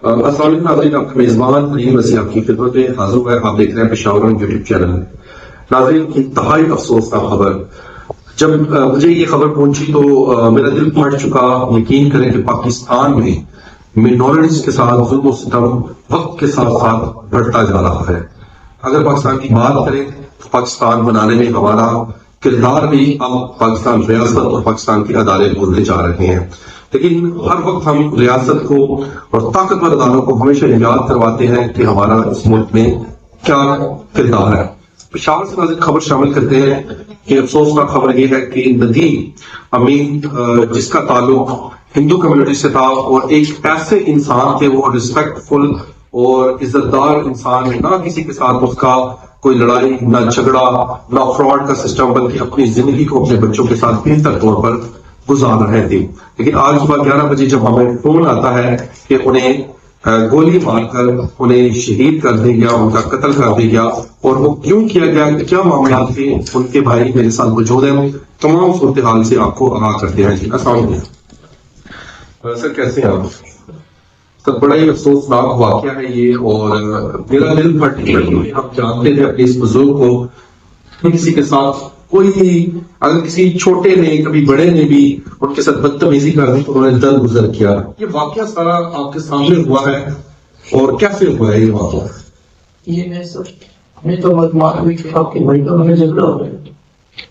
السلام علیکم ناظرین، آپ کا میزبان نعیم وسیع آپ کی خدمت میں حاضر ہوا ہے۔ آپ دیکھ رہے ہیں پشاور یوٹیوب چینل۔ ناظرین، انتہائی افسوسناک خبر، جب مجھے یہ خبر پہنچی تو میرا دل پھٹ چکا۔ یقین کریں کہ پاکستان میں مینورٹیز کے ساتھ ظلم و ستم وقت کے ساتھ ساتھ بڑھتا جا رہا ہے۔ اگر پاکستان کی بات کریں تو پاکستان بنانے میں ہمارا کردار بھی اب پاکستان ریاست اور پاکستان کی عدالت بولنے جا رہے ہیں، لیکن ہر وقت ہم ریاست کو اور طاقتور اداروں کو ہمیشہ یاد کرواتے ہیں کہ ہمارا اس ملک میں کیا کردار ہے۔ پشاور سے نازل خبر شامل کرتے ہیں کہ افسوسناک خبر یہ ہے کہ ندیم امین، جس کا تعلق ہندو کمیونٹی سے تھا اور ایک ایسے انسان تھے، وہ ریسپیکٹ فل اور عزت دار انسان ہے، نہ کسی کے ساتھ اس کا کوئی لڑائی، نہ جھگڑا، نہ فراڈ کا سسٹم، بلکہ اپنی زندگی کو اپنے بچوں کے ساتھ بہتر طور پر گزار رہے تھے۔ لیکن آج صبح 11 بجے جب ہمیں فون آتا ہے کہ انہیں گولی مار کر انہیں شہید کر دیا گیا، ان کا قتل کر دیا گیا، اور وہ کیوں کیا گیا، کیا معاملات تھے، ان کے بھائی میرے ساتھ موجود ہیں، تمام صورتحال سے آپ کو آگاہ کرتے ہیں۔ جی السلام علیکم سر، کیسے ہیں آپ؟ سر بڑا ہی افسوسناک واقعہ ہے یہ، اور میرا دل پھٹ گیا۔ ہم جانتے تھے اپنے اس بزرگ کو، کسی کے ساتھ کوئی، اگر کسی چھوٹے نے کبھی بڑے نے بھی ان کے ساتھ بدتمیزی کر دی تو انہوں نے درگزر کیا۔ یہ واقعہ سارا آپ کے سامنے ہوا ہے، اور کیسے ہوا ہے یہ واقعہ؟ یہ میں تو معلومات ہوئی کہ آپ کے بھائی کا ہمیں جھگڑا ہو گیا،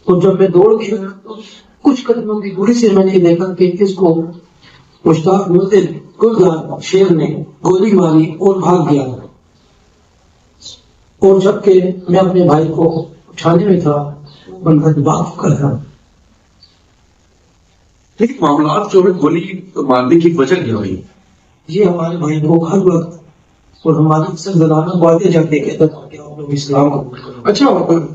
تو جب میں دوڑ گیا تو کچھ قدموں کی دوری سے میں نے دیکھا کہ اس کو مشتاق مدل گلزار شیر نے گولی ماری اور بھاگ گیا، اور جبکہ میں اپنے بھائی کو اٹھانے میں تھا، بندہ دباغ کر تھا۔ لیکن معاملات جو ہے گولی مارنے کی وجہ کیا ہوئی؟ یہ ہمارے بھائی کو ہر وقت اور ہماری سرزنانہ باتیں جب دیکھے تھا کہ آپ لوگ اسلام کو، اچھا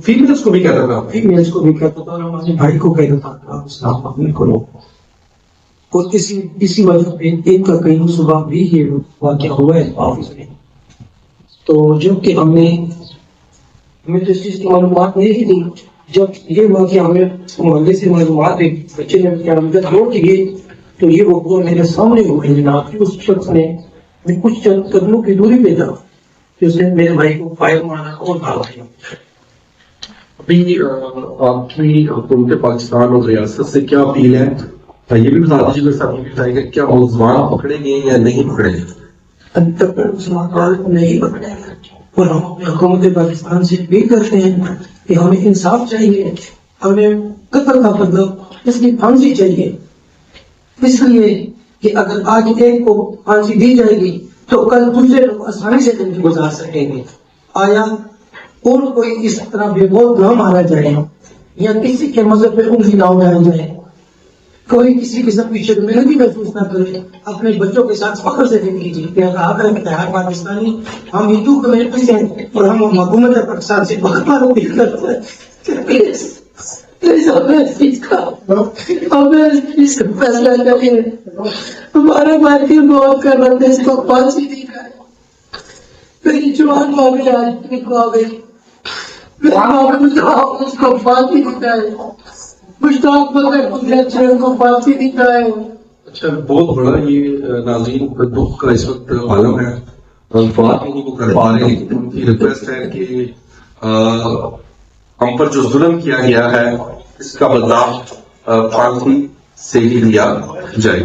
فیمیلز کو بھی کہتا تھا؟ فیمیلز کو بھی کہتا تھا، اور ہمارے بھائی کو کہتا تھا کہ آپ اسلام قبول کرو، اور اسی وجہ پہ ایک کا کہیں صبح بھی یہ واقعہ ہوا ہے آفس میں۔ تو جب کہ ہمیں تو اس چیز کی معلومات نہیں تھی، جب یہ واقعہ ہمیں محلے سے معلومات ایک بچے نے چھوڑ کے گئی تو یہ وہ میرے سامنے ہو گئی جناب کہ اس شخص نے کچھ چند قدموں کی دوری پہ تھا کہ اس نے میرے بھائی کو فائر مارا اور بھاگا۔ ابھی آپ کی حکومت پاکستان اور ریاست سے کیا اپیل ہے؟ یہ بھی بتا دیجیے میرے ساتھ بتائیں گے کیا ملزمان پکڑے گئے یا نہیں پکڑے گئے؟ ابھی تک مسلمان کو نہیں پکڑے گئے، اور ہم اپنے حکومت پاکستان سے اپیل کرتے ہیں کہ ہمیں انصاف چاہیے، ہمیں قتل کا مطلب اس کی پھانسی چاہیے، اس لیے کہ اگر آج ایک کو پھانسی دی جائے گی تو کل دوسرے لوگ آسانی سے زندگی گزار سکیں گے۔ آیا اور کوئی اس طرح بے بول نہ مارا جائے یا کسی کے مذہب پہ انگلی نہ اٹھائی جائے، کوئی کسی قسم کی شرمندگی محسوس نہ کرے، اپنے بچوں کے ساتھ فخر سے زندگی جیتے ہیں۔ آپ ہر پاکستانی، ہم ہندو کمیونٹی سے ہیں اور ہم حکومت پاکستان سے بہت بار اپیل کرتے ہیں کہ پلیز ہمیں اس کا فیصلہ کریے، ہمارے بھائی کی موت کا رد اس کو پھانسی دی جائے۔ میری جوان معاملے آج کو آ گئی، اس کو پھانسی دی جائے، مشتاق مدل کو پھانسی دی جائے۔ اچھا، بہت بڑا یہ ناظرین دکھ کا اس وقت عالم ہے، بات نہیں کو کر پا رہے، لیکن ان کی ریکویسٹ ہے کہ ہم پر جو ظلم کیا گیا ہے اس کا بدلہ پھانسی سے ہی لیا جائے۔